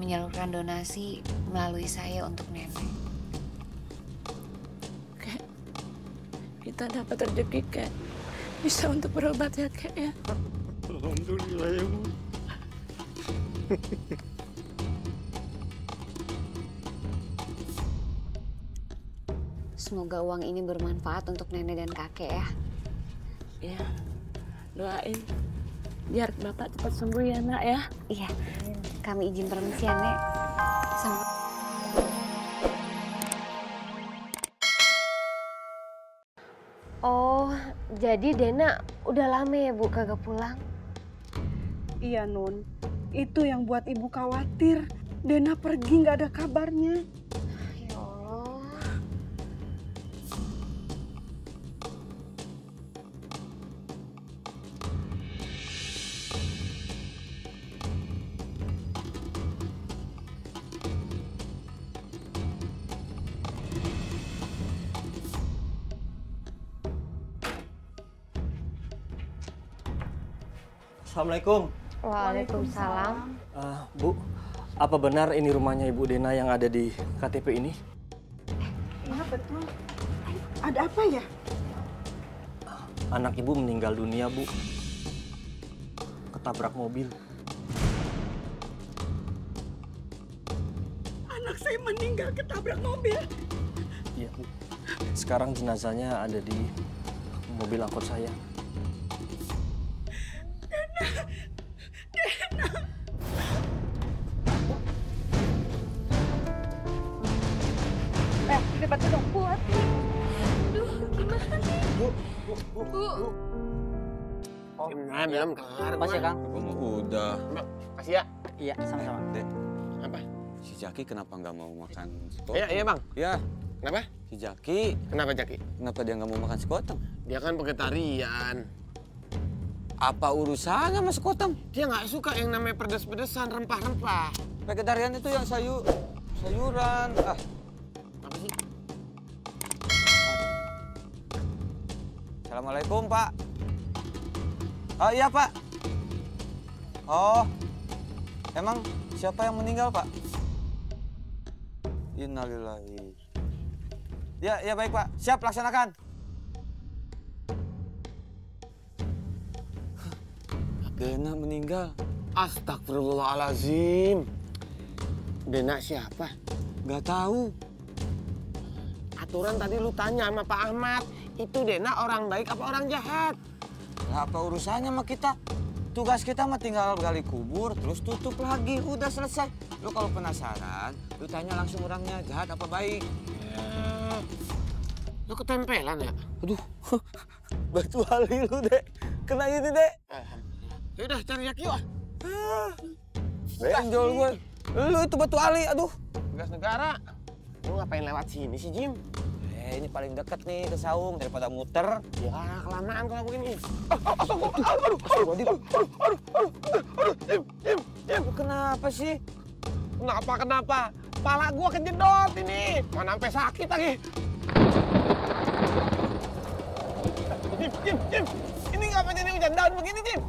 menyalurkan donasi melalui saya untuk nenek. Kek, kita dapat rezeki, Kek. Bisa untuk berobat ya, Kek ya. Alhamdulillah ya, Bu. Semoga uang ini bermanfaat untuk nenek dan kakek ya. Iya, doain. Biar Bapak cepat sembuh ya, Nak ya. Iya, kami izin permisi ya, Nek. Oh, jadi Dena udah lama ya Bu kagak pulang? Iya Nun, itu yang buat ibu khawatir. Dena pergi nggak ada kabarnya. Ya Allah. Assalamualaikum. Waalaikumsalam. Bu, apa benar ini rumahnya Ibu Dena yang ada di KTP ini? Iya betul. Ada apa ya? Anak Ibu meninggal dunia, Bu. Ketabrak mobil. Anak saya meninggal ketabrak mobil. Iya, Bu. Sekarang jenazahnya ada di mobil angkot saya. Dibantu dong buat. Aduh, gimana nih? Bu. Oh, belum kelar. Pas ya, Kang? Aku mau udah. Kasih ya. Iya, sama-sama. Dek, Apa? si Jaki kenapa nggak mau makan sekoteng? Iya Bang. Ya, Kenapa? si Jaki, Kenapa Jaki? kenapa dia nggak mau makan sekoteng? Dia kan vegetarian. Apa urusannya sama sekoteng? Dia nggak suka yang namanya pedes-pedesan, rempah-rempah. Vegetarian itu yang sayuran. Apa sih? Assalamualaikum, Pak. Oh iya, Pak. Oh, emang siapa yang meninggal, Pak? Innalillahi. Ya baik, Pak. Siap, laksanakan. Dena meninggal. Astagfirullahalazim. Dena siapa? Nggak tahu. Aturan tadi lu tanya sama Pak Ahmad. Itu Dena orang baik apa orang jahat? Lah, apa urusannya sama kita? Tugas kita mah tinggal gali kubur, terus tutup lagi. Udah selesai. Lu kalau penasaran, lu tanya langsung orangnya, jahat apa baik. Ya. Lu ketempelan ya? Aduh, batu ali lu, Dek. Kena ini, Dek. Yaudah cari Jaki yuk. Benjol gue. Lu itu batu ali, aduh. Tugas negara. Lu ngapain lewat sini sih, Jim? Ini paling deket nih ke Saung daripada muter. Ya, kelamaan kalau begini. Jim, kenapa sih? Kenapa? Pala gua kejedot ini. Mana sampai sakit lagi. Jim. Ini ngapa jadi hujan daun begini, Jim?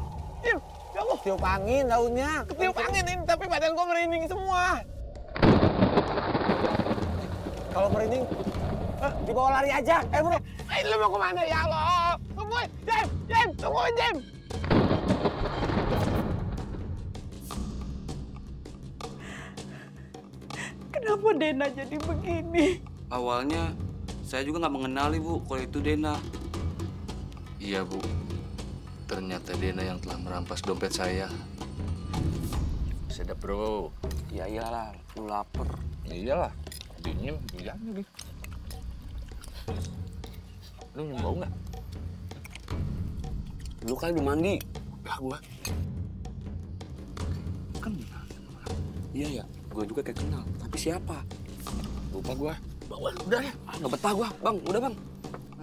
Jim, ya Allah. Tiup angin daunnya. Ketiup angin ini, tapi badan gua merinding semua. Kalau merinding, dibawa lari aja. Bro. Lu mau kemana ya Allah? Tungguin, Jim, tungguin, Jim. Kenapa Dena jadi begini? Awalnya saya juga nggak mengenali Bu kalau itu Dena. Iya Bu, ternyata Dena yang telah merampas dompet saya. Sedap bro. Ya iyalah, lu lapar. Iyalah, dingin, hujan lagi. Lu bau nggak? Lu kan udah mandi. Ya gua. Kenal. Iya ya, gua juga kayak kenal. Tapi siapa? Lupa gua. Bang, udah ya. Nggak betah gua, Bang. Udah, Bang.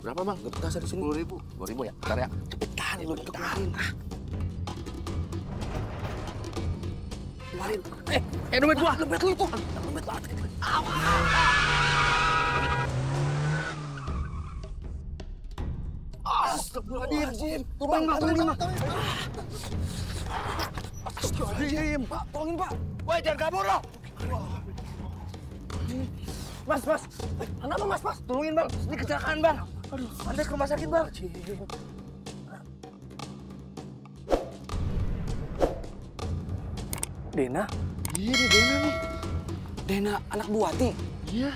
Berapa, Bang? Nggak betah saya di sini. 10.000. 2.000 ya? Bentar ya. Cepetan, lu keluarin. Keluarin. Dompet gua. Dompet lu itu. Dompet banget. Astagfirullahaladzim. Turun, Bang. Astagfirullahaladzim. Pak, tolongin, Pak. Woi, jangan kabur, loh. Mas, kenapa mas? Tolongin bang, ini kecelakaan bang. Aduh, Anda ke rumah sakit bang. Dena? Iya nih Dena nih. Dena anak Bu Wati. Iya.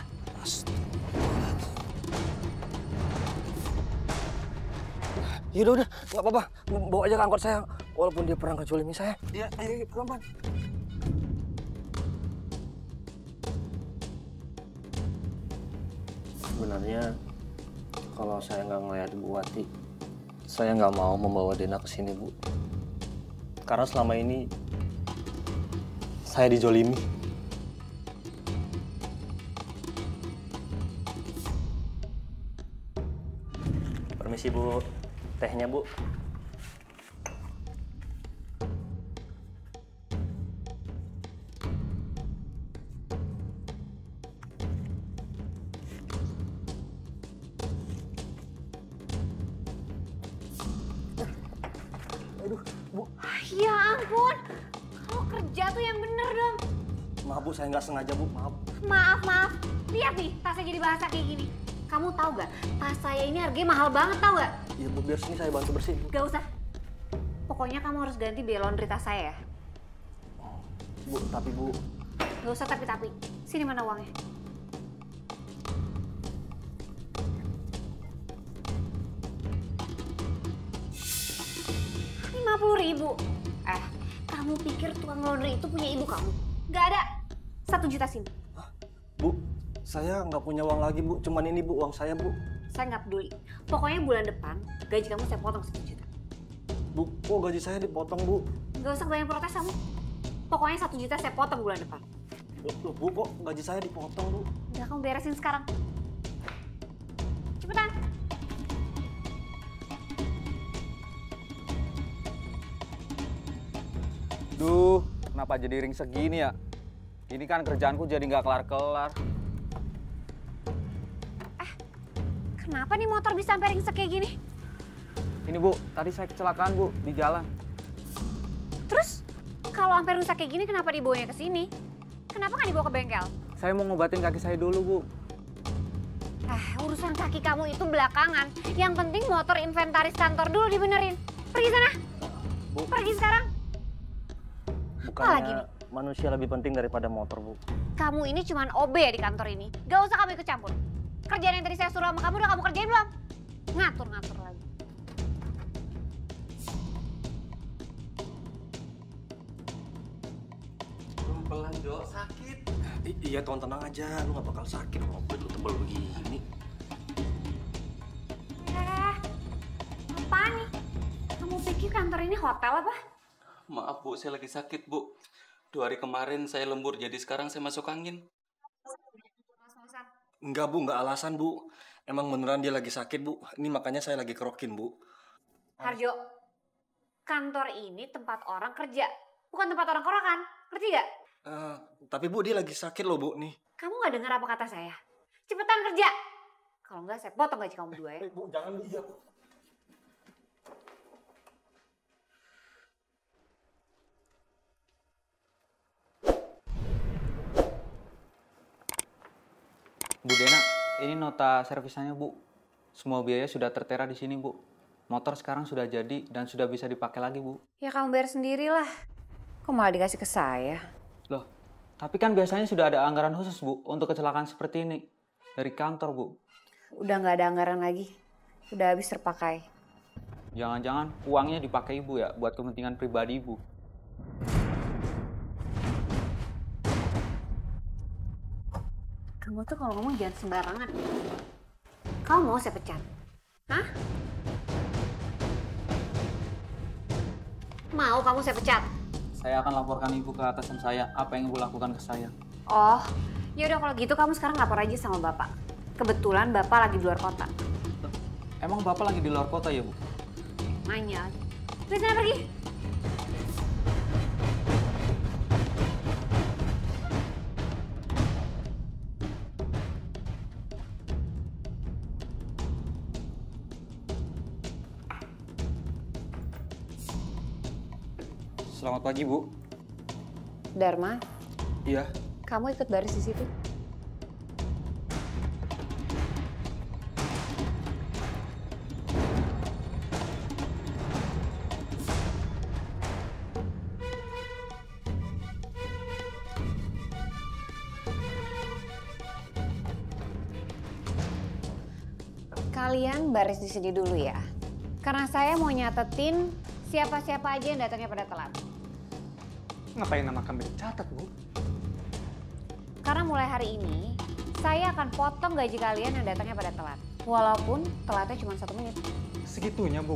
Yaudah, nggak apa-apa. Bawa aja ke angkot saya, walaupun dia pernah ngejolimi saya. Iya, ayo pelan-pelan. Sebenarnya kalau saya nggak ngeliat Bu Wati, saya nggak mau membawa Dena ke sini, Bu. Karena selama ini saya dijolimi. Permisi Bu, tehnya Bu. Ya ampun, kalau kerja tuh yang bener dong. Maaf Bu, saya nggak sengaja Bu, maaf. Maaf. Lihat nih, tasnya jadi bahasa kayak gini. Kamu tahu gak, tas saya ini harganya mahal banget, tahu gak? Iya Bu, biar sini saya bantu bersihin. Gak usah. Pokoknya kamu harus ganti biaya laundry tas saya ya. Bu, tapi Bu. Gak usah tapi-tapi. Sini mana uangnya? Rp50.000. Kamu pikir tukang laundry itu punya ibu kamu? Gak ada. 1 juta sini. Bu, saya nggak punya uang lagi Bu, cuman ini Bu, uang saya Bu. Saya nggak peduli. Pokoknya bulan depan gaji kamu saya potong 1 juta. Bu, kok gaji saya dipotong Bu? Gak usah banyak protes kamu. Pokoknya 1 juta saya potong bulan depan. Loh, Bu, kok gaji saya dipotong Bu? Udah kamu beresin sekarang. Cepetan. Duh, kenapa jadi ring segini ya? Ini kan kerjaanku jadi nggak kelar-kelar. Kenapa nih motor bisa sampai ringsek kayak gini? Ini Bu, tadi saya kecelakaan Bu, di jalan. Terus, kalau sampai rusak kayak gini kenapa dibawanya ke sini? Kenapa nggak dibawa ke bengkel? Saya mau ngobatin kaki saya dulu Bu. Urusan kaki kamu itu belakangan. Yang penting motor inventaris kantor dulu dibenerin. Pergi sana. Bu. Pergi sekarang. Bukannya lagi nih? manusia lebih penting daripada motor Bu. Kamu ini cuman OB ya di kantor ini. Gak usah kamu ikut campur. Kerjaan yang tadi saya suruh sama kamu udah kamu kerjain belum? Ngatur-ngatur lagi. Pelan Jo, sakit. Iya Tuan, tenang aja, lu gak bakal sakit kalau lu tebel begini. Apaan nih? Kamu pikir kantor ini hotel apa? Maaf Bu, saya lagi sakit Bu. 2 hari kemarin saya lembur, jadi sekarang saya masuk angin. Enggak Bu, enggak alasan Bu. Emang beneran dia lagi sakit Bu. Ini makanya saya lagi kerokin Bu. Harjo, kantor ini tempat orang kerja, bukan tempat orang korokan. Ngerti gak? Tapi Bu, dia lagi sakit loh Bu nih. Kamu gak dengar apa kata saya? Cepetan kerja. Kalau enggak saya potong gaji kamu berdua ya. Bu, jangan dia Bu. Bu Dena, ini nota servisanya Bu. Semua biaya sudah tertera di sini Bu. Motor sekarang sudah jadi dan sudah bisa dipakai lagi Bu. Ya kamu bayar sendirilah. Kok malah dikasih ke saya? Loh, tapi kan biasanya sudah ada anggaran khusus Bu untuk kecelakaan seperti ini. Dari kantor Bu. Udah nggak ada anggaran lagi. Udah habis terpakai. Jangan-jangan uangnya dipakai Ibu ya buat kepentingan pribadi Ibu. Kamu tuh kalau ngomong jangan sembarangan. Kamu mau saya pecat? Hah? Mau kamu saya pecat? Saya akan laporkan Ibu ke atasan saya apa yang Ibu lakukan ke saya. Oh, ya udah kalau gitu kamu sekarang lapor aja sama Bapak. Kebetulan Bapak lagi di luar kota. Emang Bapak lagi di luar kota ya Bu? Nanya. Udah sana pergi. Selamat pagi Bu. Dharma, Iya. Kamu ikut baris di situ? Kalian baris di sini dulu ya. Karena saya mau nyatetin siapa-siapa aja yang datangnya pada telat. Ngapain nama kami dicatat, Bu? Karena mulai hari ini, saya akan potong gaji kalian yang datangnya pada telat. Walaupun telatnya cuma 1 menit. Segitunya, Bu.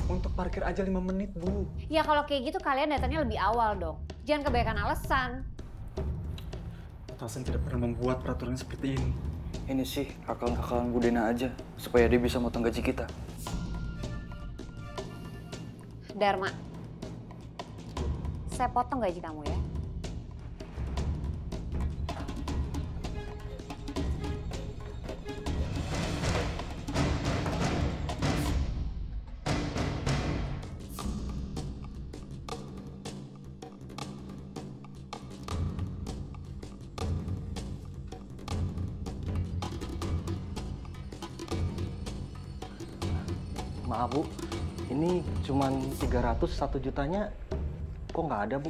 Untuk parkir aja 5 menit, Bu. Ya kalau kayak gitu kalian datangnya lebih awal dong. Jangan kebanyakan alasan. Atasan tidak pernah membuat peraturan seperti ini. Ini sih akal-akalan Bu Dena aja, supaya dia bisa motong gaji kita. Dharma, saya potong gaji kamu ya. Maaf Bu, ini cuman 300 1 jutanya, kok nggak ada Bu?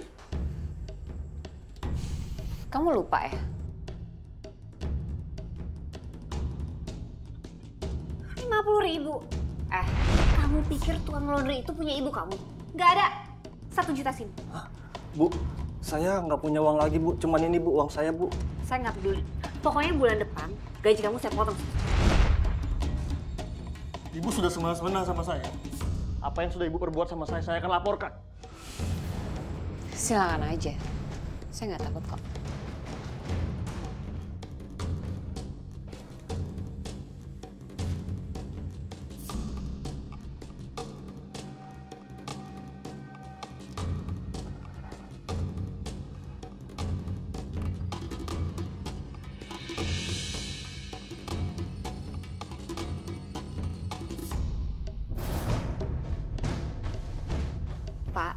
Kamu lupa ya? 50.000. Kamu pikir tukang laundry itu punya ibu kamu? Nggak ada. 1 juta sini. Bu, saya nggak punya uang lagi Bu, cuman ini Bu, uang saya Bu. Saya nggak peduli. Pokoknya bulan depan gaji kamu saya potong. Ibu sudah semena-mena sama saya. Apa yang sudah Ibu perbuat sama saya akan laporkan. Silakan aja. Saya nggak takut kok. Pak,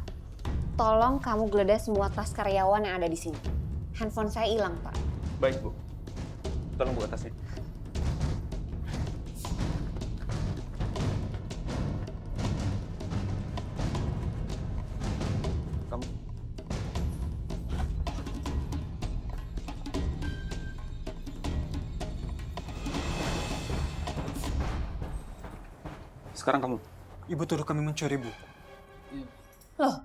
tolong kamu geledah semua tas karyawan yang ada di sini. Handphone saya hilang, Pak. Baik, Bu. Tolong buka tasnya. Kamu. Sekarang kamu. Ibu tuduh kami mencuri, Bu. Loh,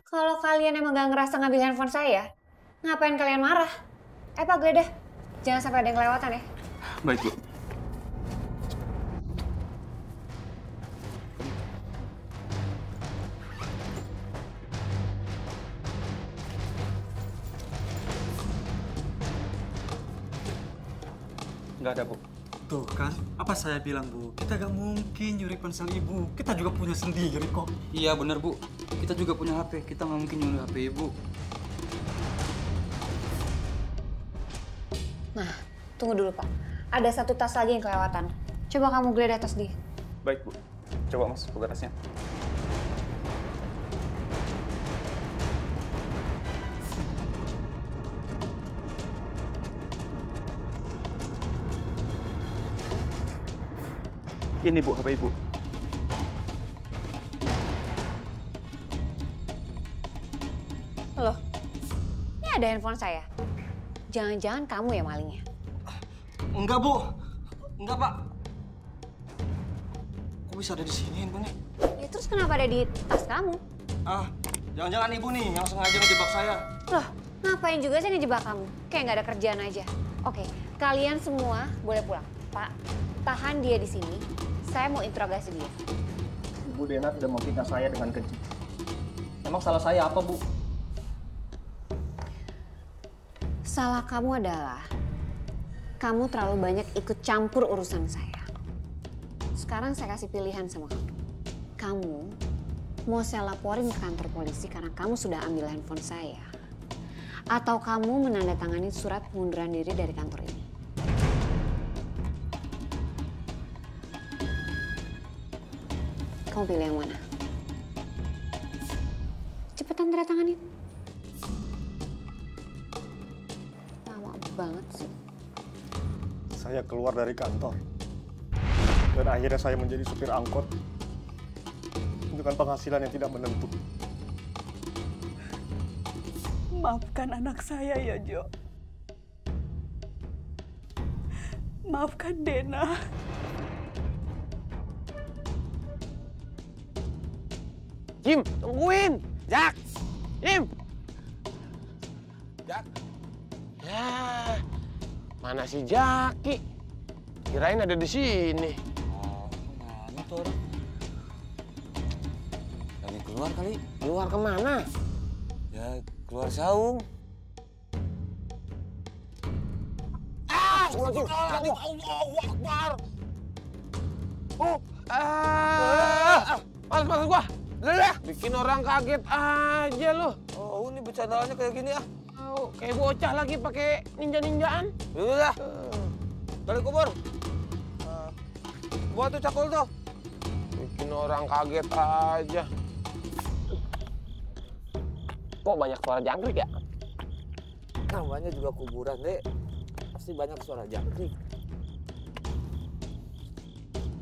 kalau kalian emang gak ngerasa ngambil handphone saya, ngapain kalian marah? Pak geledah. Jangan sampai ada yang kelewatan ya. Baik, Bu. Nggak ada, Bu. Tuh kan, apa saya bilang, Bu? Kita gak mungkin nyuri ponsel Ibu. Kita juga punya sendiri kok. Iya bener Bu, kita juga punya HP, kita nggak mungkin nyuri HP Ibu. Nah, tunggu dulu, Pak. Ada 1 tas lagi yang kelewatan. Coba kamu geledah tas dia. Baik, Bu. Coba, Mas, buka tasnya. Ini, Bu, HP Ibu. Loh, ini ada handphone saya. Jangan-jangan kamu ya malingnya? Enggak Bu, enggak Pak. Kok bisa ada di sini handphonenya? Ya terus kenapa ada di tas kamu? Jangan-jangan Ibu nih yang sengaja ngejebak saya. Loh, ngapain juga sih ngejebak kamu? Kayak nggak ada kerjaan aja. Oke, kalian semua boleh pulang. Pak, tahan dia di sini. Saya mau interogasi dia. Ibu Dena sudah memfitnah saya dengan keji. Emang salah saya apa, Bu? Salah kamu adalah kamu terlalu banyak ikut campur urusan saya. Sekarang saya kasih pilihan sama kamu. Kamu mau saya laporin ke kantor polisi karena kamu sudah ambil handphone saya. Atau kamu menandatangani surat pengunduran diri dari kantor ini. Kamu pilih yang mana? Cepetan tanda tanganin. Lama banget sih. Saya keluar dari kantor. Dan akhirnya saya menjadi supir angkot. Dengan penghasilan yang tidak menentu. Maafkan anak saya ya, Jo. Maafkan Dena. Jim, tungguin. Jak. Jim. Jak. Ya, mana si Jaki? Kirain ada di sini. Oh, mana tuh orang? Lagi keluar kali. Keluar kemana? Ya, keluar saung. Allahu Akbar. Males gua. Udah, bikin orang kaget aja lu. Oh, ini bercandaannya kayak gini ah. Oh, kayak bocah lagi pakai ninja-ninjaan. Udah. Balik kubur. Buat tuh cakul tuh. Bikin orang kaget aja. Kok banyak suara jangkrik ya? Namanya juga kuburan, Dek. Pasti banyak suara jangkrik.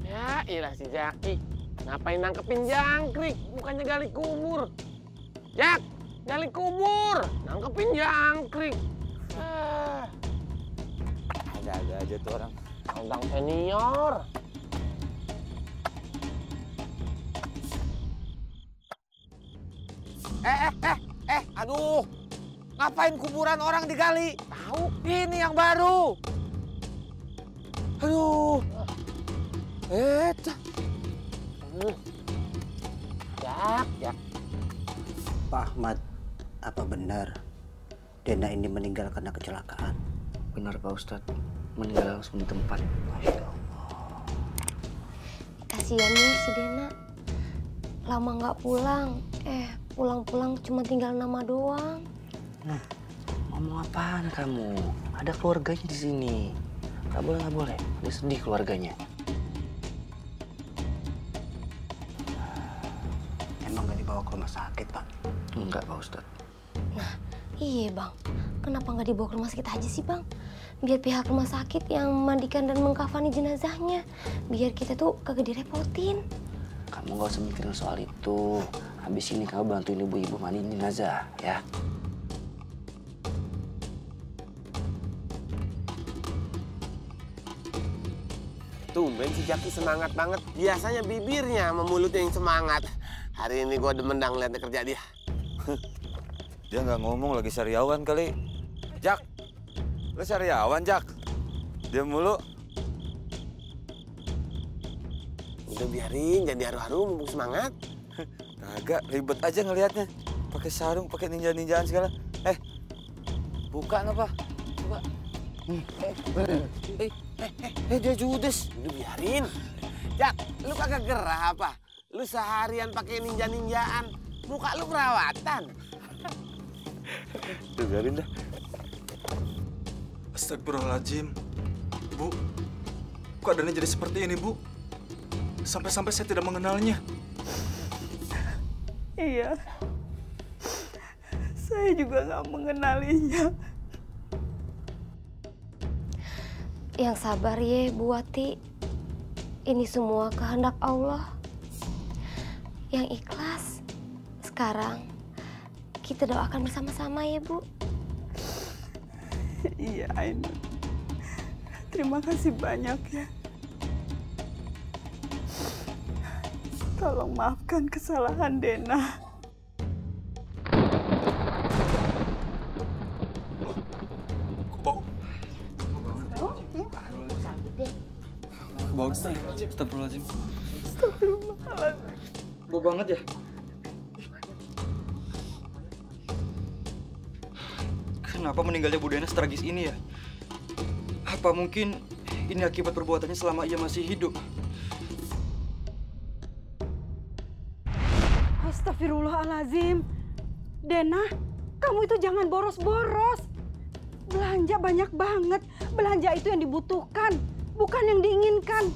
Ya, ilah si Jaki. Ngapain nangkepin jangkrik? Bukannya gali kubur. Jak, gali kubur. Nangkepin jangkrik. Ada-ada aja tuh orang. Orang senior. Aduh. Ngapain kuburan orang digali? Tahu, ini yang baru. Aduh. Jak. Pak Ahmad, apa benar Dena ini meninggal karena kecelakaan? Benar Pak Ustadz, meninggal langsung di tempat. Masya Allah. Kasian nih si Dena. Lama nggak pulang. Pulang-pulang cuma tinggal nama doang. Ngomong apaan kamu? Ada keluarganya di sini. Nggak boleh. Dia sedih keluarganya. Emang nggak dibawa ke rumah sakit, Pak? Enggak, Pak Ustadz. Nah, iya Bang. Kenapa nggak dibawa ke rumah sakit aja sih Bang? Biar pihak rumah sakit yang memandikan dan mengkafani jenazahnya. Biar kita tuh kagak direpotin. Kamu nggak usah mikirin soal itu. Habis ini kamu bantuin ibu-ibu mandiin jenazah, ya. Tumben si Jaki semangat banget. Biasanya bibirnya sama mulutnya yang semangat. Hari ini gua demendang liatnya kerja dia. Dia nggak ngomong lagi sariawan kali. Jak, lu sariawan Jak? Dia mulu. Udah biarin, jadi haru-haru mumpung semangat. Kagak, ribet aja ngelihatnya. Pakai sarung, pakai ninja-ninjaan segala. Buka apa? Coba. Dia judes. Udah biarin. Jak, lu kagak gerah apa? Lu seharian pakai ninja-ninjaan. Muka lu perawatan. Udah biarin dah. Astagfirullahaladzim. Bu, kok keadaannya jadi seperti ini, Bu? Sampai-sampai saya tidak mengenalnya. Iya. Saya juga nggak mengenalinya. Yang sabar ya Bu Wati. Ini semua kehendak Allah. Yang ikhlas. Sekarang kita doakan bersama-sama ya Bu. Iya Ainun. Terima kasih banyak ya. Tolong maafkan kesalahan Dena. Bau banget. Astagfirullahaladzim. Astagfirullahaladzim. Bau banget ya? Kenapa meninggalnya Bu Dena setragis ini ya? Apa mungkin ini akibat perbuatannya selama ia masih hidup? Astagfirullahaladzim. Dena, kamu itu jangan boros-boros. Belanja banyak banget. Belanja itu yang dibutuhkan, bukan yang diinginkan.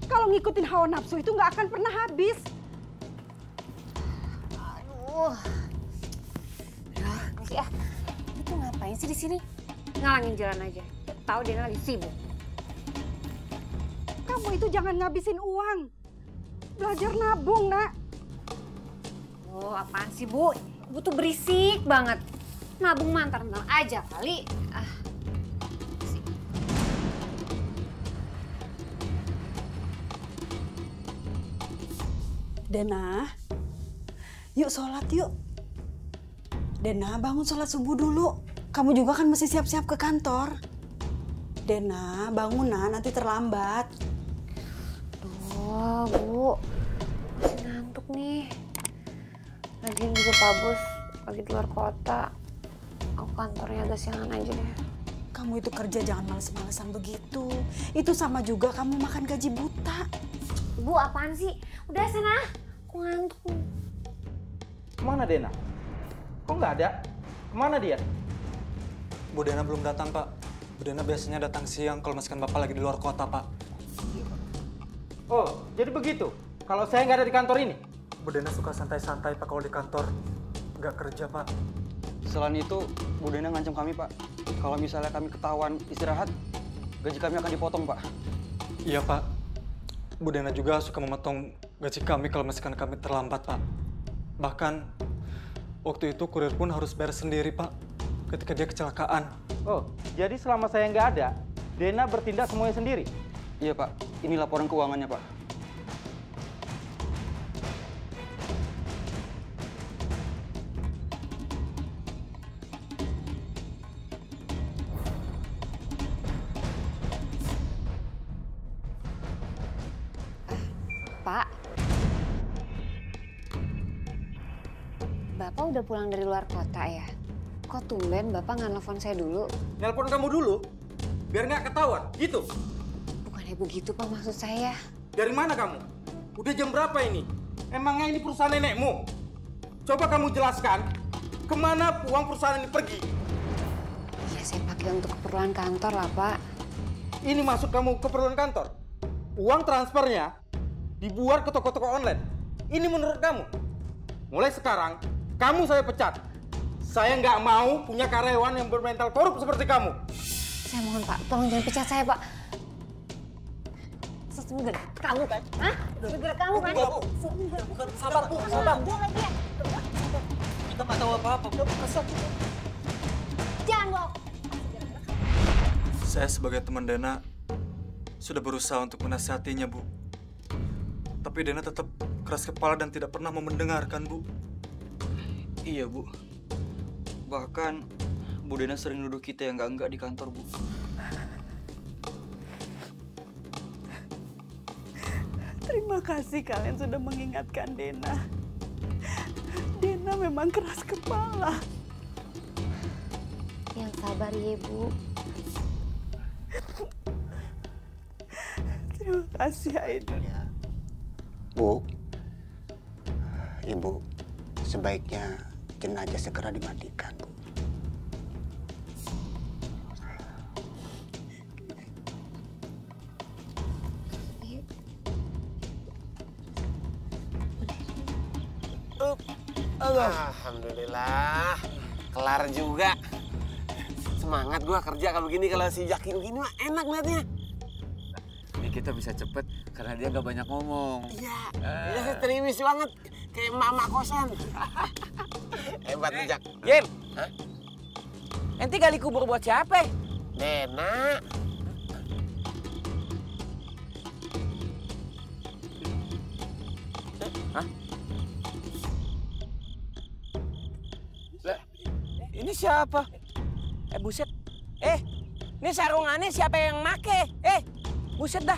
Kalau ngikutin hawa nafsu itu nggak akan pernah habis. Aduh. Ya, itu ngapain sih di sini? ngalangin jalan aja. Tahu Dena lagi sibuk. Kamu itu jangan ngabisin uang. Belajar nabung, Nak. Oh, apaan sih, Bu? Ibu tuh berisik banget. Nabung mantar aja kali. Dena, yuk sholat yuk. Dena, bangun sholat subuh dulu. Kamu juga kan mesti siap-siap ke kantor. Dena, bangun nanti terlambat. Duh, Bu. Masih ngantuk nih. Lagian juga Pak Bos lagi di luar kota. Aku kantornya agak siangan aja deh. Kamu itu kerja jangan males-malesan begitu. Itu sama juga kamu makan gaji buta. Bu, apaan sih? Udah sana. Aku ngantuk. Kemana Dena? Kok nggak ada? Kemana dia? Bu Dena belum datang, Pak. Bu Dena biasanya datang siang kalau masakan Bapak lagi di luar kota, Pak. Oh, jadi begitu? Kalau saya nggak ada di kantor ini? Bu Dena suka santai-santai, Pak, kalau di kantor. Nggak kerja, Pak. Selain itu, Bu Dena ngancam kami, Pak. Kalau misalnya kami ketahuan istirahat, gaji kami akan dipotong, Pak. Iya, Pak. Bu Dena juga suka memotong gaji kami kalau misalkan kami terlambat, Pak. Bahkan, waktu itu kurir pun harus bayar sendiri, Pak. Ketika dia kecelakaan. Oh, jadi selama saya nggak ada, Dena bertindak semuanya sendiri? Iya, Pak. Ini laporan keuangannya, Pak. Pak. Bapak udah pulang dari luar kota ya? Kok tumben Bapak nggak nelfon saya dulu? Nelpon kamu dulu? Biar nggak ketahuan, gitu? Bukannya begitu, Pak, maksud saya. Dari mana kamu? Udah jam berapa ini? Emangnya ini perusahaan nenekmu? Coba kamu jelaskan, kemana uang perusahaan ini pergi? Ya, saya pakai untuk keperluan kantor lah, Pak. Ini masuk kamu keperluan kantor? Uang transfernya dibuat ke toko-toko online. Ini menurut kamu? Mulai sekarang, kamu saya pecat. Saya nggak mau punya karyawan yang bermental korup seperti kamu. Saya mohon, Pak, tolong jangan pecat saya, Pak. Sebenarnya kamu kan? Hah? Sebenarnya kamu kan? Sabar, Bu. Sabar. Kita nggak tahu apa-apa. Jangan, Bu. Saya sebagai teman Dena sudah berusaha untuk menasihatinya, Bu. Tapi Dena tetap keras kepala dan tidak pernah mau mendengarkan, Bu. Iya, Bu. Bahkan Bu Dena sering nuduh kita yang enggak di kantor, Bu. Terima kasih kalian sudah mengingatkan Dena. Dena memang keras kepala. Yang sabar ya, Bu. Terima kasih, Aida. Bu, Ibu, sebaiknya jenazah segera dimandikan, Bu. Alhamdulillah, kelar juga. Semangat gua kerja kalau begini, kalau si Jaki begini mah enak liatnya. Ini kita bisa cepet karena dia nggak banyak ngomong. Iya, dia serius banget kayak emak-emak kosan. Hebat nih, Jak. Jim, ente gali kubur buat siapa? Dena. Hah? Ini siapa? Buset. Ini sarungannya siapa yang make? Buset dah.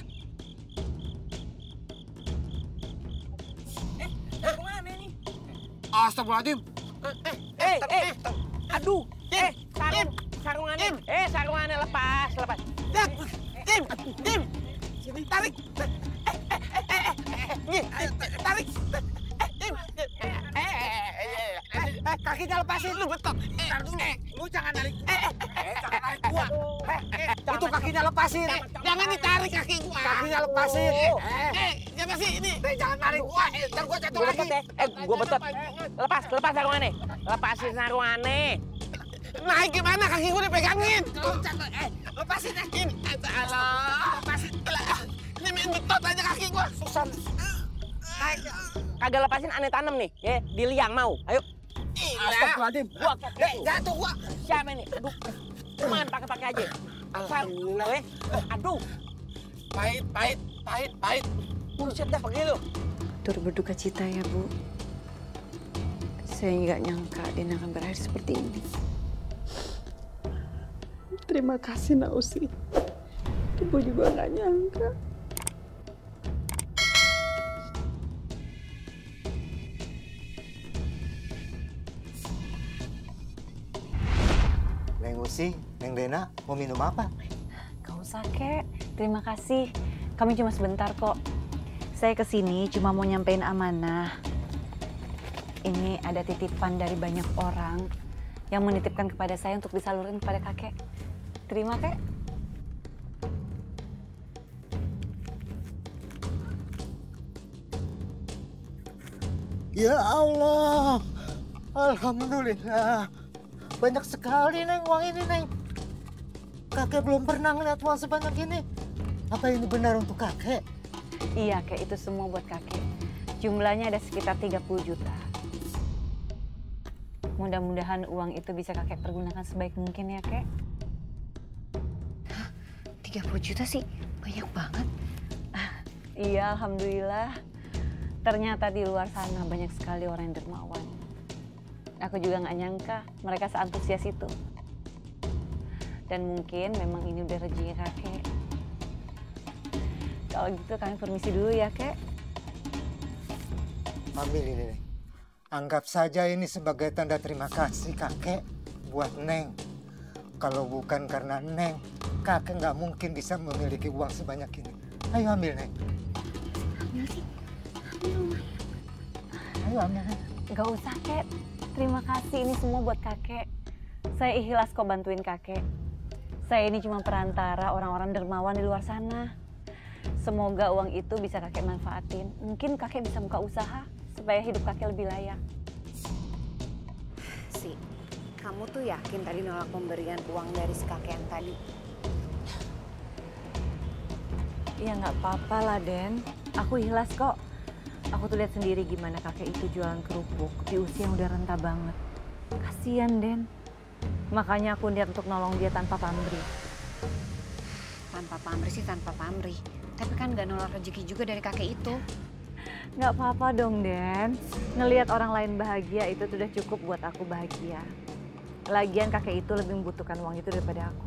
Sarungannya nih. Astagfirullahaladzim. Aduh. Sarungannya. Sarungannya lepas. Dim. Tarik. Tarik. Kakinya lepasin lu, betok. Ntar dulu. Lu jangan narik. Jangan narik gua. Itu kakinya lepasin. Jangan ditarik kaki gua. Kakinya lepasin. Siapa sih ini? Jangan narik gua. Ntar gua jatuh lagi. Gua betot. Lepas sarungannya. Lepasin sarungannya. naik gimana? Kaki gue dipegangin. Lepasin kaki. Lepasin. Ini main betot aja kaki gue. Susah. Naik. Kagak lepasin aneh tanam nih. Ya, di liang mau. Ayo. Astagfirullahaladzim. Jatuh gua. Siapa ini? Aduh. Cuman pakai aja. Alhamdulillah. Aduh. Pahit. Buset dah pergi lu. Turut berduka cita ya, Bu. Saya nggak nyangka Dena akan berakhir seperti ini. Terima kasih, Nausi. Ibu juga nggak nyangka. Neng Usi, Neng Dena, mau minum apa? Gak usah, Kek. Terima kasih. Kami cuma sebentar kok. Saya kesini cuma mau nyampein amanah. Ini ada titipan dari banyak orang yang menitipkan kepada saya untuk disalurkan kepada kakek. Terima, Kek. Ya Allah, alhamdulillah. Banyak sekali, Neng, uang ini, Neng. Kakek belum pernah ngeliat uang sebanyak ini. Apa ini benar untuk kakek? Iya, Kek. Itu semua buat kakek. Jumlahnya ada sekitar 30 juta. Mudah-mudahan uang itu bisa kakek pergunakan sebaik mungkin ya, Kek. Hah? 30 juta sih banyak banget. Iya, alhamdulillah. Ternyata di luar sana banyak sekali orang yang dermawan. Aku juga nggak nyangka mereka seantusias itu. Dan mungkin memang ini udah rezekinya kakek. Kalau gitu kami permisi dulu ya, Kek. Ambil ini, Neng. Anggap saja ini sebagai tanda terima kasih kakek buat Neng. Kalau bukan karena Neng, kakek nggak mungkin bisa memiliki uang sebanyak ini. Ayo ambil, Neng. Ambil sih. Ayo ambil, Neng. Nggak usah, Kek. Terima kasih, ini semua buat kakek. Saya ikhlas kok bantuin kakek. Saya ini cuma perantara orang-orang dermawan di luar sana. Semoga uang itu bisa kakek manfaatin. Mungkin kakek bisa buka usaha supaya hidup kakek lebih layak. Si, kamu tuh yakin tadi nolak pemberian uang dari si kakek yang tadi? Ya nggak apa-apa lah, Den. Aku ikhlas kok. Aku tuh lihat sendiri gimana kakek itu jualan kerupuk di usia yang udah renta banget. Kasian, Den. Makanya aku niat untuk nolong dia tanpa pamrih. Tanpa pamrih sih tanpa pamrih. Tapi kan gak nolak rezeki juga dari kakek itu. Nggak apa-apa dong, Den. Ngelihat orang lain bahagia itu sudah cukup buat aku bahagia. Lagian kakek itu lebih membutuhkan uang itu daripada aku.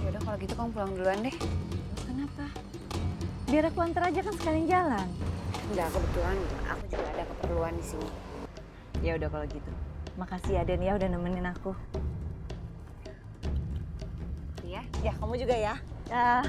Yaudah kalau gitu kamu pulang duluan deh. Kenapa? Biar aku antar aja kan sekalian jalan. Enggak, kebetulan aku juga ada keperluan di sini. Ya udah kalau gitu. Makasih ya, Den, ya udah nemenin aku. Iya? Ya, kamu juga ya. Ya.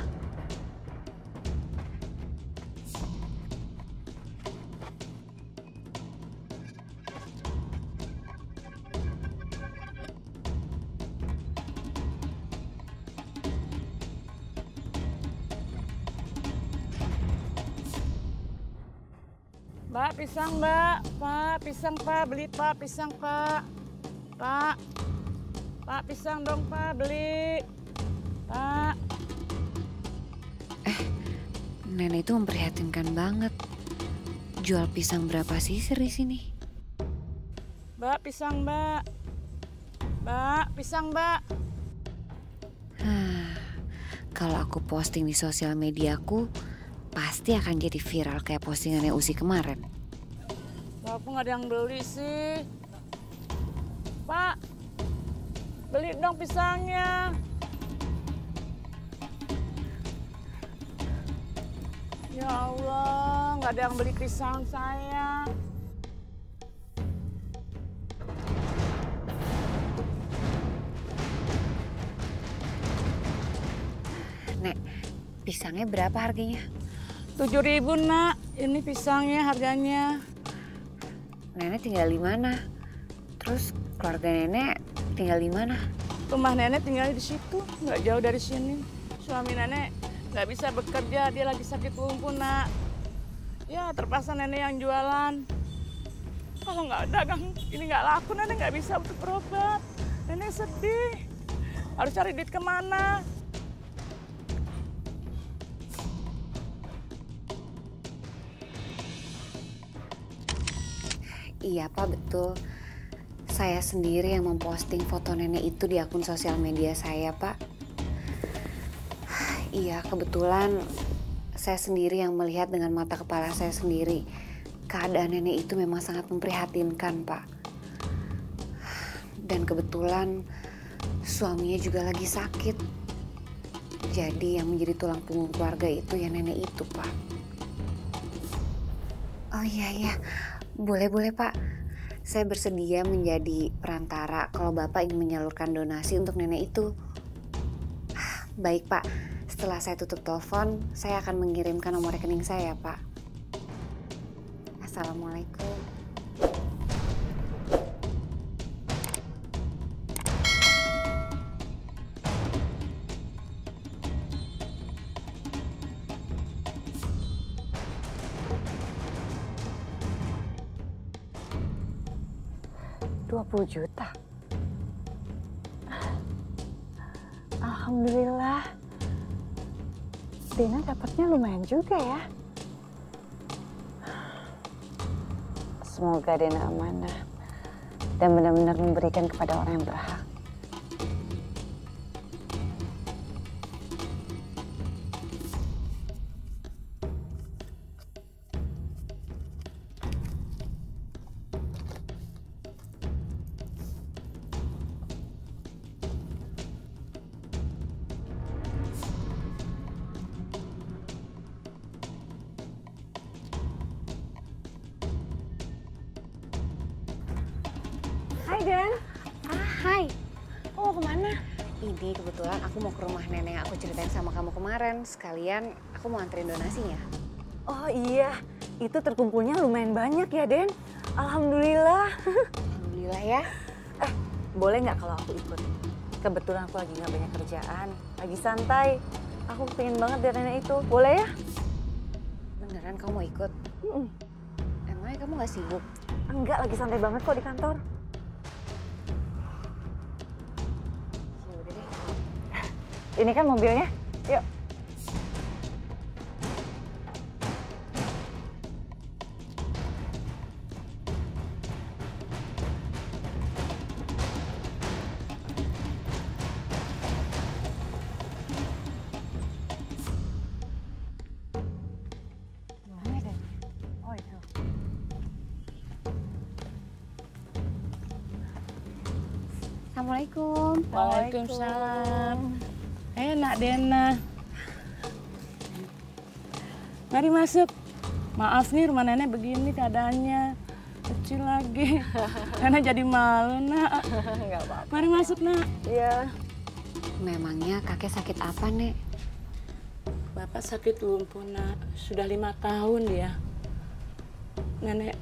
Mbak, pisang, Mbak. Pak, pisang, Pak. Beli, Pak. Pisang, Pak. Pak. Pak, pisang dong, Pak. Beli. Pak. Nenek itu memprihatinkan banget. Jual pisang berapa sih di sini? Mbak, pisang, Mbak. Mbak, pisang, Mbak. Kalau aku posting di sosial mediaku, pasti akan jadi viral kayak postingannya Usi kemarin. Bapak nggak ada yang beli sih. Pak, beli dong pisangnya. Ya Allah, nggak ada yang beli pisang saya. Nek, pisangnya berapa harganya? 7.000, Nak. Ini pisangnya harganya. Nenek tinggal di mana? Terus keluarga nenek tinggal di mana? Rumah nenek tinggal di situ, nggak jauh dari sini. Suami nenek nggak bisa bekerja, dia lagi sakit lumpuh, Nak. Ya, terpaksa nenek yang jualan. Kalau nggak dagang ini nggak laku, nenek nggak bisa untuk berobat. Nenek sedih. Harus cari duit kemana? Iya Pak, betul. Saya sendiri yang memposting foto nenek itu di akun sosial media saya, Pak. Iya, kebetulan saya sendiri yang melihat dengan mata kepala saya sendiri. Keadaan nenek itu memang sangat memprihatinkan, Pak. Dan kebetulan suaminya juga lagi sakit. Jadi yang menjadi tulang punggung keluarga itu ya nenek itu, Pak. Oh iya, boleh Pak. Saya bersedia menjadi perantara kalau Bapak ingin menyalurkan donasi untuk nenek itu. Baik Pak, setelah saya tutup telepon, saya akan mengirimkan nomor rekening saya, Pak. Assalamualaikum. $20 juta. Alhamdulillah. Dina dapatnya lumayan juga ya. Semoga Dina amanah dan benar-benar memberikan kepada orang yang berhak. Hai Dan. Hai. Oh kemana? Ini kebetulan aku mau ke rumah nenek yang aku ceritain sama kamu kemarin. Sekalian aku mau anterin donasinya. Oh iya, itu terkumpulnya lumayan banyak ya Den. Alhamdulillah. Alhamdulillah ya. Boleh nggak kalau aku ikut? Kebetulan aku lagi nggak banyak kerjaan, lagi santai. Aku pengen banget lihat nenek itu. Boleh ya? Beneran kamu mau ikut? Emangnya kamu nggak sibuk? Enggak, lagi santai banget kok di kantor. Ini kan mobilnya, yuk. Mana deh? Oh itu. Assalamualaikum. Waalaikumsalam. Enak Dena. Mari masuk. Maaf nih rumah nenek begini keadaannya. Kecil lagi. Nenek jadi malu nak. Nggak apa-apa. Mari masuk nak. Iya. Memangnya kakek sakit apa Nek? Bapak sakit lumpuh nak. Sudah 5 tahun dia. Nenek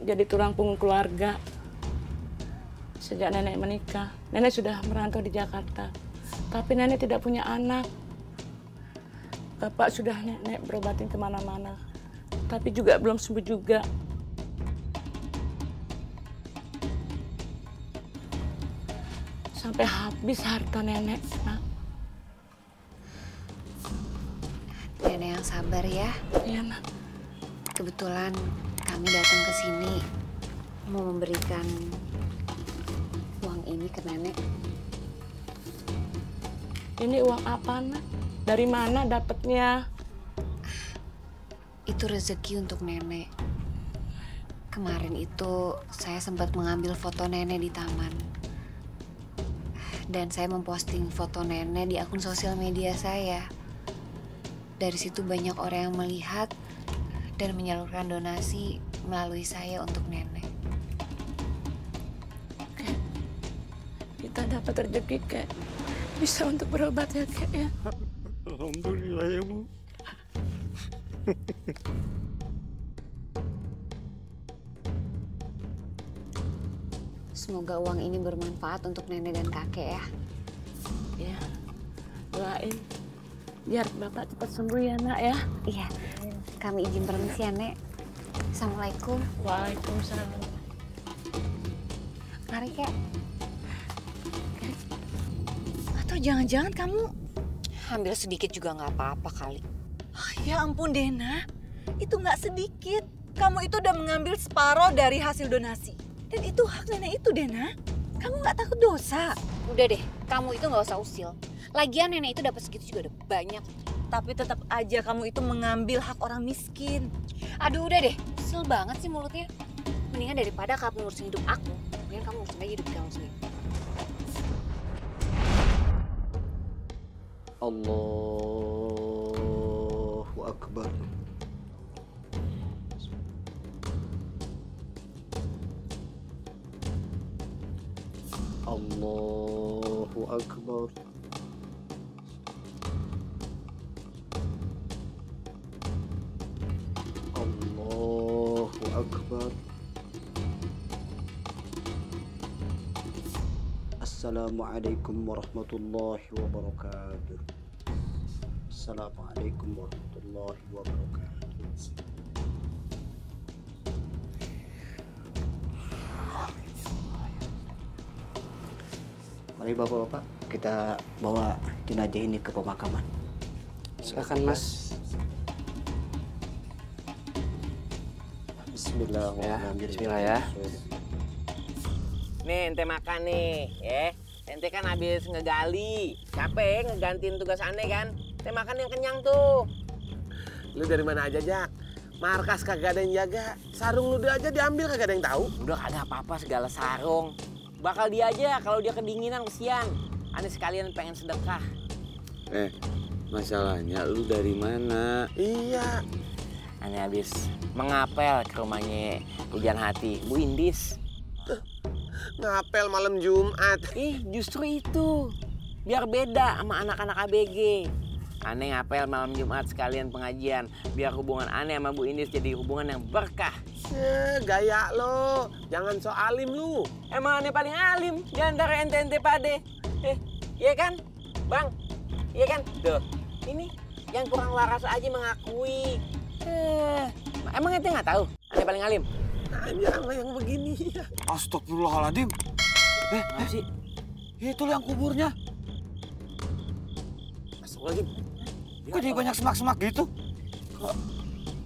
jadi tulang punggung keluarga. Sejak nenek menikah, nenek sudah merantau di Jakarta. Tapi nenek tidak punya anak. Bapak sudah nenek berobatin kemana-mana. Tapi juga belum sembuh juga. Sampai habis harta nenek, nak. Nenek yang sabar ya. Iya, nak. Kebetulan kami datang ke sini mau memberikan uang ini ke nenek. Ini uang apa, nak? Dari mana dapatnya? Itu rezeki untuk nenek. Kemarin itu saya sempat mengambil foto nenek di taman. Dan saya memposting foto nenek di akun sosial media saya. Dari situ banyak orang yang melihat dan menyalurkan donasi melalui saya untuk nenek. Kita dapat rezeki, Kek. Bisa untuk berobat ya, Kek, ya? Alhamdulillah ya, Bu. Semoga uang ini bermanfaat untuk nenek dan kakek ya. Ya, doain. Biar Bapak cepat sembuh ya, nak ya. Iya, kami izin permisi ya, Nek. Assalamualaikum. Waalaikumsalam. hari kek. Atau jangan-jangan kamu... Ambil sedikit juga nggak apa-apa kali. Ya ampun Dena, itu nggak sedikit. Kamu itu udah mengambil separuh dari hasil donasi. Dan itu hak nenek itu Dena. Kamu nggak takut dosa? Udah deh, kamu itu nggak usah usil. Lagian nenek itu dapat segitu juga udah banyak. Tapi tetap aja kamu itu mengambil hak orang miskin. Aduh udah deh, usil banget sih mulutnya. Mendingan daripada kamu ngurusin hidup aku, mendingan kamu ngurusin aja hidup kamu sendiri. Allahu Akbar. Allahu Akbar. Allahu Akbar. Assalamualaikum warahmatullahi wabarakatuh. Assalamualaikum warahmatullahi wabarakatuh. Mari bapak-bapak, kita bawa jenazah ini ke pemakaman. Silakan Mas. Bismillahirrahmanirrahim. Bismillah ya. Nih ente makan nih, ya. Ente kan habis ngegali, capek ngegantiin tugas aneh kan. Ente makan yang kenyang tuh. Lu dari mana aja, Jak? Markas kagak ada yang jaga. Sarung lu aja diambil kagak ada yang tahu. Udah kagak apa-apa segala sarung. Bakal dia aja kalau dia kedinginan kesian. Aneh sekalian pengen sedekah. Masalahnya lu dari mana? Iya. Aneh habis mengapel ke rumahnya Hujan Hati, Bu Indis. Ngapel malam Jumat. Justru itu. Biar beda sama anak-anak ABG. Aneh ngapel malam Jumat sekalian pengajian. Biar hubungan aneh sama Bu Indis jadi hubungan yang berkah. Gaya lo. Jangan so alim lu. Emang aneh paling alim di antara ente-ente pade. Iya kan? Bang? Iya kan? Tuh. Ini yang kurang waras aja mengakui. Emang ente nggak tahu aneh paling alim? Hanya sama yang begini. Astagfirullahaladzim. Apa sih? Itu yang kuburnya. Astagfirullahaladzim. Kok jadi banyak semak-semak gitu?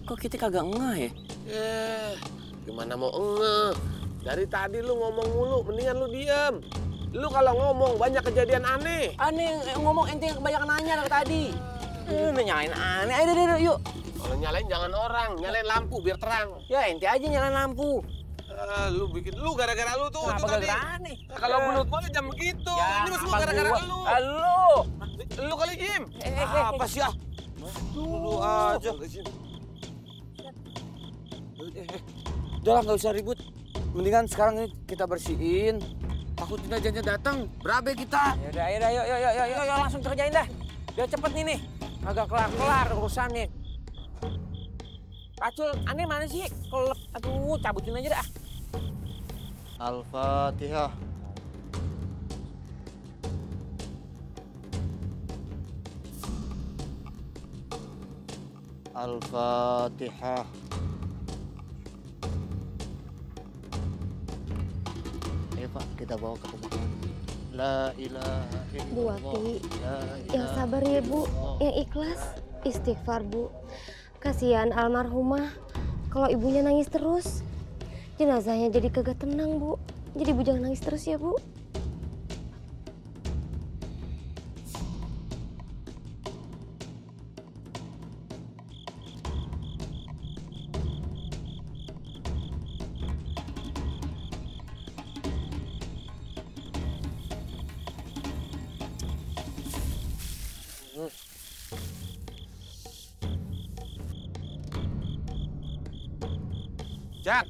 Kok kita kagak ngeh ya? Gimana mau ngeh? Dari tadi lu ngomong mulu, mendingan lu diem. Lu kalau ngomong banyak kejadian aneh. Aneh ngomong ente yang kebanyakan nanya dari tadi. Nyalain aneh. Ayo yuk. Kalau nyalain jangan orang, nyalain lampu biar terang. Ya ente aja nyalain lampu. Lu gara-gara lu tuh. Kenapa gara-gara aneh? Kalau menurut gua jam begitu. Ya, ini semua gara-gara lu. Lu kali Jim. Apa sih ah? Lu aja. Udah lah, nggak usah ribut. Mendingan sekarang ini kita bersihin. Takut jenazahnya datang, berabe kita. Yaudah, yuk, langsung kerjain dah. Biar cepet nih. Agak kelar urusannya. Pacul, aneh mana sih? Kelep, aduh, cabutin aja dah. Al-Fatihah. Al-Fatihah. Ayo Pak, kita bawa ke pemakaman. La ilaha illallah. Bu Wati, yang sabar ya Bu, yang ikhlas. Istighfar Bu. Kasihan almarhumah, kalau ibunya nangis terus, jenazahnya jadi kagak tenang Bu. Jadi Bu jangan nangis terus ya Bu. Jak,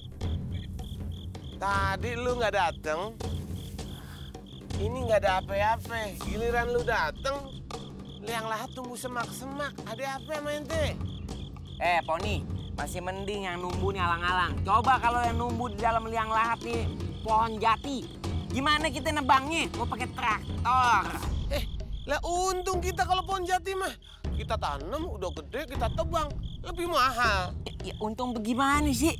tadi lu nggak dateng, ini nggak ada apa-apa. Giliran lu dateng, liang lahat tumbuh semak-semak. Ada apa sama ente? Poni, masih mending yang numbuh nih alang-alang. Coba kalau yang numbuh di dalam liang lahat nih pohon jati. Gimana kita nebangnya? Mau pakai traktor. Lah untung kita kalau pohon jati mah. Kita tanam, udah gede, kita tebang. Lebih mahal. Ya untung bagaimana sih?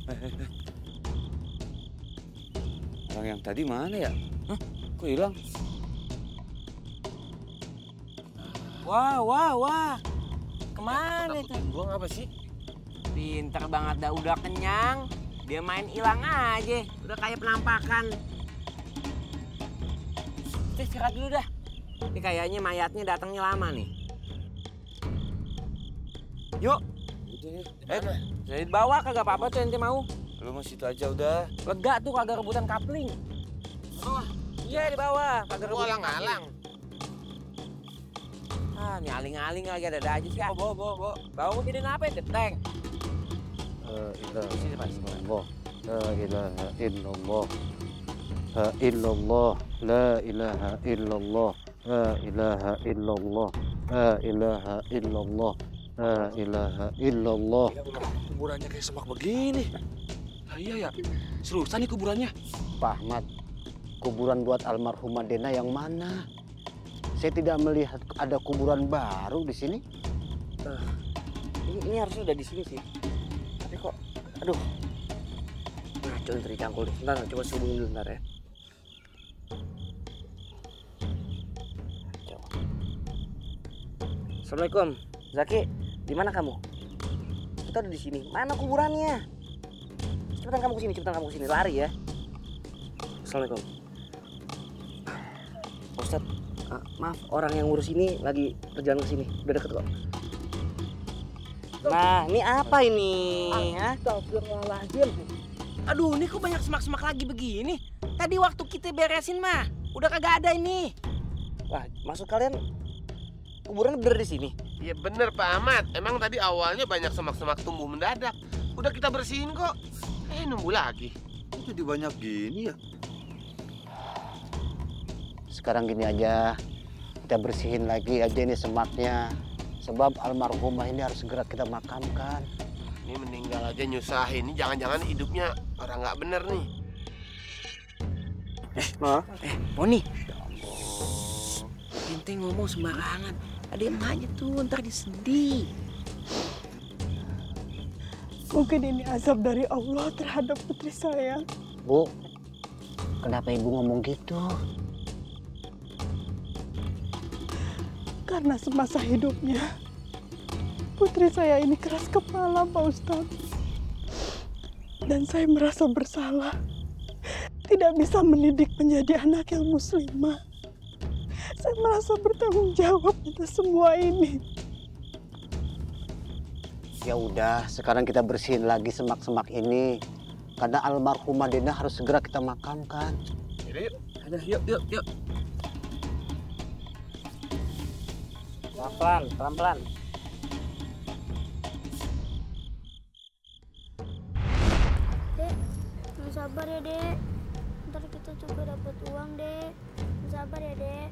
Orang yang tadi mana ya? Hah? Kok hilang? Wah. Kemana itu? Buang apa sih? Pinter banget dah, udah kenyang. Dia main hilang aja. Udah kayak penampakan. Kita istirahat dulu dah. Ini kayaknya mayatnya datangnya lama nih. Yuk. Jadi bawa kagak apa-apa tuh ente mau. Lu mau situ aja udah. Lega tuh kagak rebutan kapling. Bawah. Iya di bawah, kagak rebutan alang-alang. Ah, ini aling-aling lagi ada aja sih. Bawa. Bawa jadi apa ya? Deteng. La ilaha illallah. La illallah. La ilaha illallah. La ilaha illallah. La ilaha illallah. La ilaha illallah. Kuburannya kayak semak begini. Nah, iya ya, seriusan nih kuburannya. Pak Ahmad, kuburan buat almarhumah Dena yang mana? Saya tidak melihat ada kuburan baru di sini. Ini harusnya udah di sini sih. Tapi kok, aduh, ngaco dari cangkul deh. Bentar, coba hubungin dulu bentar ya. Assalamualaikum, Zaki. Di mana kamu? Kita udah di sini. Mana kuburannya? Cepetan kamu kesini, lari ya. Assalamualaikum. Ustadz, maaf, orang yang ngurus ini lagi berjalan ke sini. Udah deket kok. Nah, ini apa ini? Astagfirullahaladzim. Aduh, ini kok banyak semak-semak lagi begini? Tadi waktu kita beresin mah, udah kagak ada ini. Wah, maksud kalian kuburan bener di sini? Ya bener Pak Ahmad. Emang tadi awalnya banyak semak-semak tumbuh mendadak. Udah kita bersihin kok. Nunggu lagi. Kok jadi banyak gini ya? Sekarang gini aja, kita bersihin lagi aja ini semaknya. Sebab almarhumah ini harus segera kita makamkan. Ini meninggal aja nyusahin. Ini jangan-jangan hidupnya orang nggak bener nih. Poni. Ente ngomong sembarangan. Ada yang nanya tuh, ntar disedih. Mungkin ini azab dari Allah terhadap putri saya. Bu, kenapa ibu ngomong gitu? Karena semasa hidupnya, putri saya ini keras kepala, Pak Ustadz. Dan saya merasa bersalah. Tidak bisa mendidik menjadi anak yang muslimah. Saya merasa bertanggung jawab atas semua ini. Ya udah, sekarang kita bersihin lagi semak-semak ini. Karena almarhumah Dena harus segera kita makamkan. Yuk. Pelan-pelan. Dek, yang sabar ya, Dek. Ntar kita juga dapat uang, Dek. Yang sabar ya, Dek.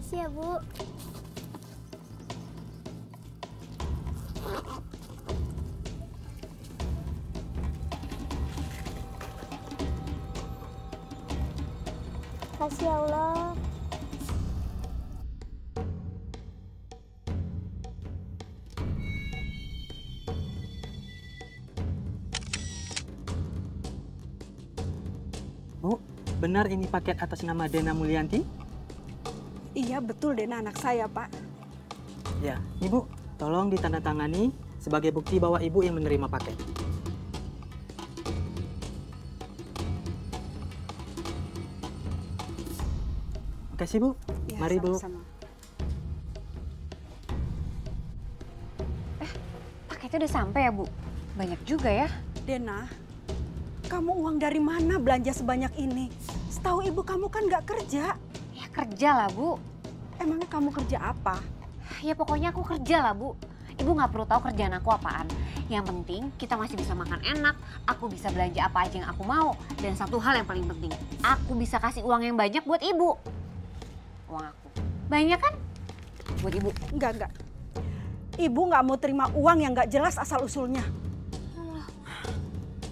Makasih ya, Bu. Makasih ya Allah. Bu, benar ini paket atas nama Dena Mulyanti? Iya, betul Dena anak saya, Pak. Ya, Ibu, tolong ditandatangani sebagai bukti bahwa Ibu yang menerima paket. Makasih, Bu. Ya, Mari, Bu. sama-sama. Paketnya udah sampai ya, Bu? Banyak juga ya. Dena, kamu uang dari mana belanja sebanyak ini? Setahu ibu kamu kan nggak kerja. Ya kerja lah, Bu. Emangnya kamu kerja apa? Ya pokoknya aku kerja lah, Bu. Ibu nggak perlu tahu kerjaan aku apaan. Yang penting kita masih bisa makan enak, aku bisa belanja apa aja yang aku mau. Dan satu hal yang paling penting, aku bisa kasih uang yang banyak buat ibu. Uang aku. Banyak kan? Buat ibu. Enggak. Ibu nggak mau terima uang yang nggak jelas asal-usulnya.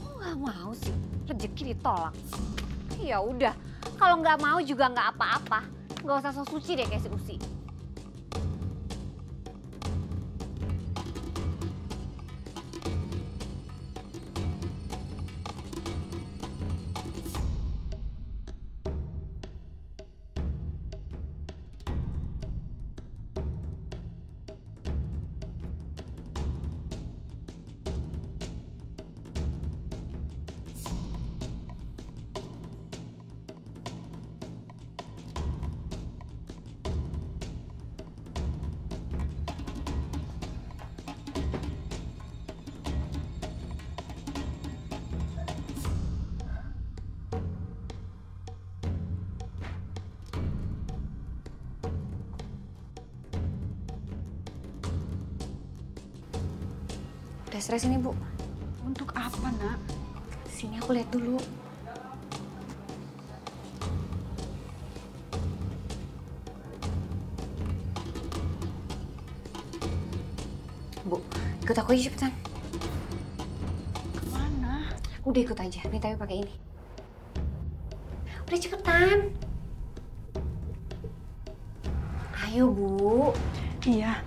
Kok nggak mau sih? Rezeki ditolak. Ya udah, kalau nggak mau juga nggak apa-apa. Nggak usah sok suci deh kayak si Usi. Udah stres ini, Bu. Untuk apa, Nak? Sini aku lihat dulu. Bu, ikut aku aja cepetan. Kemana? Udah ikut aja, nih tapi pakai ini. Udah cepetan. Ayo, Bu. Iya.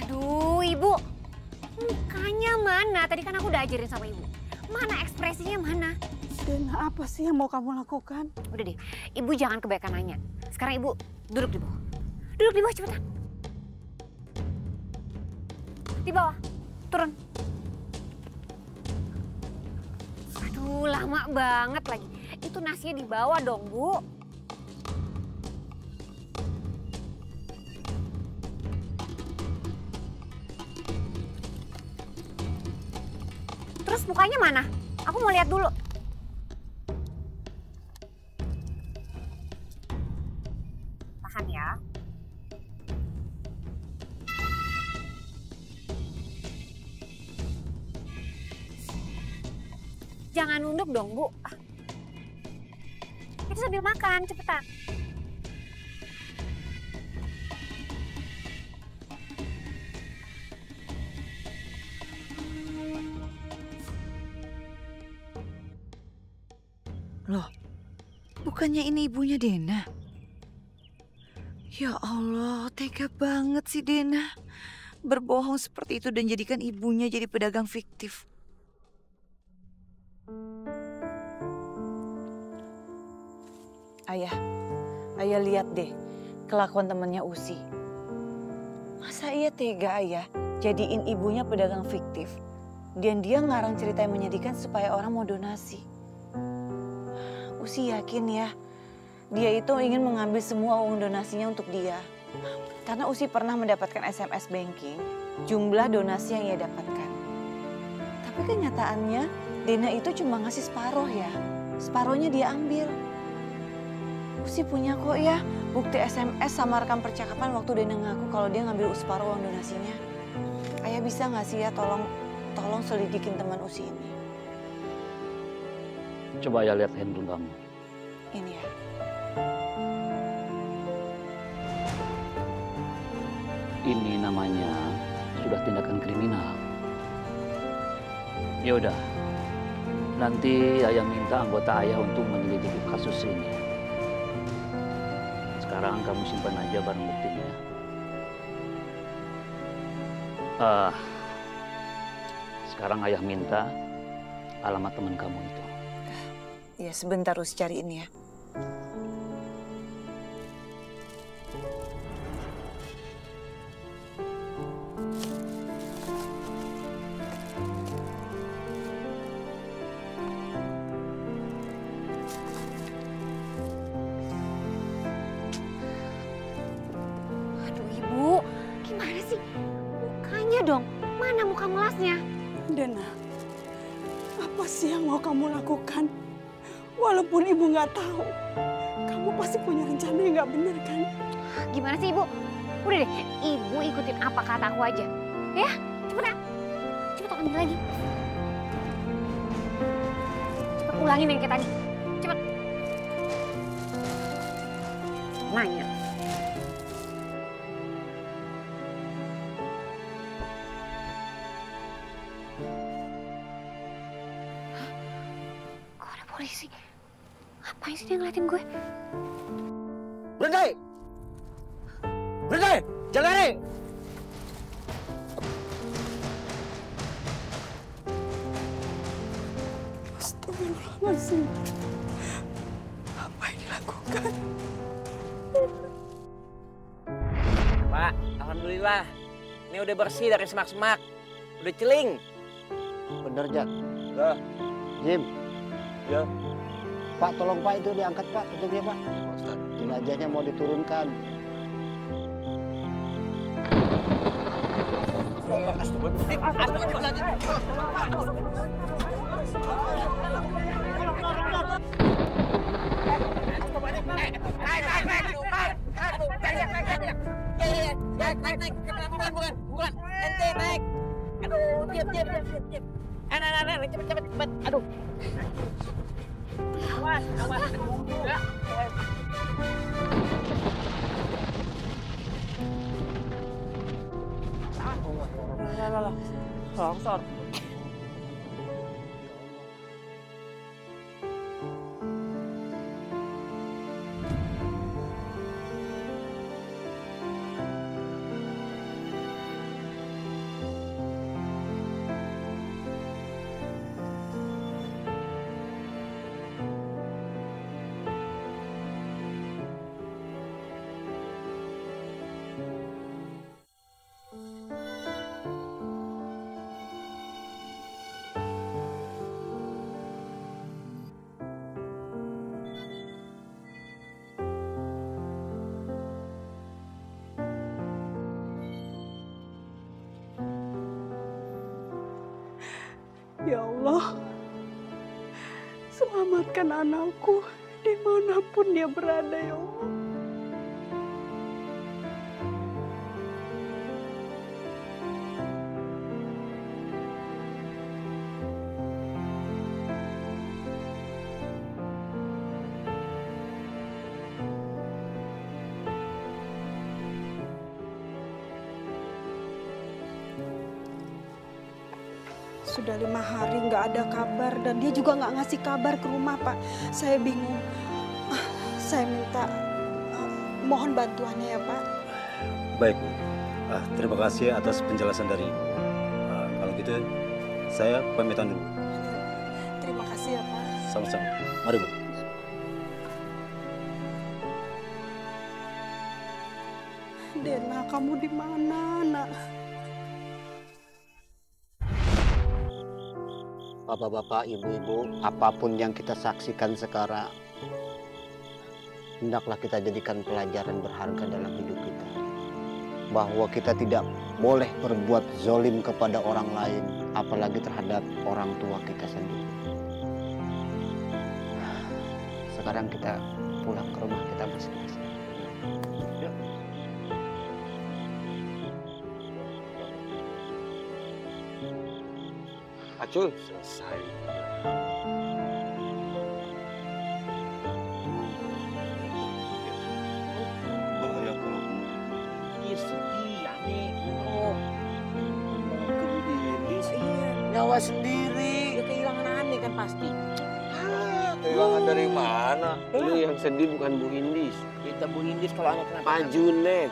Aduh, Ibu. Mukanya mana? Tadi kan aku udah ajarin sama Ibu. Mana ekspresinya mana? Dan apa sih yang mau kamu lakukan? Udah deh, Ibu jangan kebanyakan nanya. Sekarang Ibu duduk di bawah. Duduk di bawah cepetan. Di bawah, turun. Aduh, lama banget lagi. Itu nasinya di bawah dong, Bu. Terus mukanya mana? Aku mau lihat dulu. Tahan ya. Jangan nunduk dong, Bu. Itu sambil makan, cepetan. Loh, bukannya ini ibunya Dena? Ya Allah, tega banget sih Dena. Berbohong seperti itu dan jadikan ibunya jadi pedagang fiktif. Ayah lihat deh kelakuan temannya Usi. Masa iya tega Ayah jadiin ibunya pedagang fiktif? Dan dia ngarang cerita yang menyedihkan supaya orang mau donasi. Usi yakin ya, dia itu ingin mengambil semua uang donasinya untuk dia. Karena Usi pernah mendapatkan SMS banking, jumlah donasi yang ia dapatkan. Tapi kenyataannya, Dena itu cuma ngasih separuh ya. Separuhnya dia ambil. Usi punya kok ya, bukti SMS sama rekam percakapan waktu Dena ngaku kalau dia ngambil separuh uang donasinya. Ayah bisa nggak sih ya tolong selidikin teman Usi ini. Coba Ayah lihat handphone kamu. Ini ya. Ini namanya sudah tindakan kriminal. Ya udah, nanti Ayah minta anggota Ayah untuk menyelidiki kasus ini. Sekarang kamu simpan aja barang buktinya. Sekarang Ayah minta alamat teman kamu itu. Ya sebentar Usi cariin ya. Aduh Ibu, gimana sih? Mukanya dong, mana muka melasnya? Dena, apa sih yang mau kamu lakukan? Walaupun ibu nggak tahu, kamu pasti punya rencana yang nggak benar kan? Gimana sih ibu? Udah deh, ibu ikutin apa kata aku aja. Ya, cepetan. Cepet ambil lagi. Cepet ulangin yang kayak tadi. Cepet. Nanya. Kok ada polisi? Ngapain sih dia ngeliatin gue? Berhenti! Berhenti! Jangan lari! Astagfirullahaladzim. Apa yang dilakukan? Pak, alhamdulillah. Ini udah bersih dari semak-semak. Udah celing. Bener, Jak. Ya. Jim. Ya. Pak, tolong Pak itu diangkat Pak, tutupnya Pak. Jenazahnya mau diturunkan. Bukan. Ente naik. Aduh, diam. Cepet. Aduh. Awas. Ya. Longsor. Ya Allah, selamatkan anakku dimanapun dia berada ya Allah. Sudah 5 hari nggak ada kabar dan dia juga nggak ngasih kabar ke rumah, Pak. Saya bingung. Saya minta mohon bantuannya ya, Pak. Baik, Bu. Terima kasih atas penjelasan dari Ibu. Kalau gitu, saya pamitan dulu. Terima kasih ya, Pak. Sama-sama. Mari, Bu. Dena, kamu di mana, Nak? Bapak-bapak, ibu-ibu, apapun yang kita saksikan sekarang, hendaklah kita jadikan pelajaran berharga dalam hidup kita. Bahwa kita tidak boleh berbuat zolim kepada orang lain, apalagi terhadap orang tua kita sendiri. Sekarang kita pulang ke rumah kita masing-masing. Yuk. Acul. Selesai. Bahaya kalau sedih, aneh, Nyawa sendiri. Ya kehilangan aneh kan pasti. Kehilangan dari mana? Lu yang sedih bukan Bu Indis. Kita Bu Indis kalau anak kenapa? Pak Junet.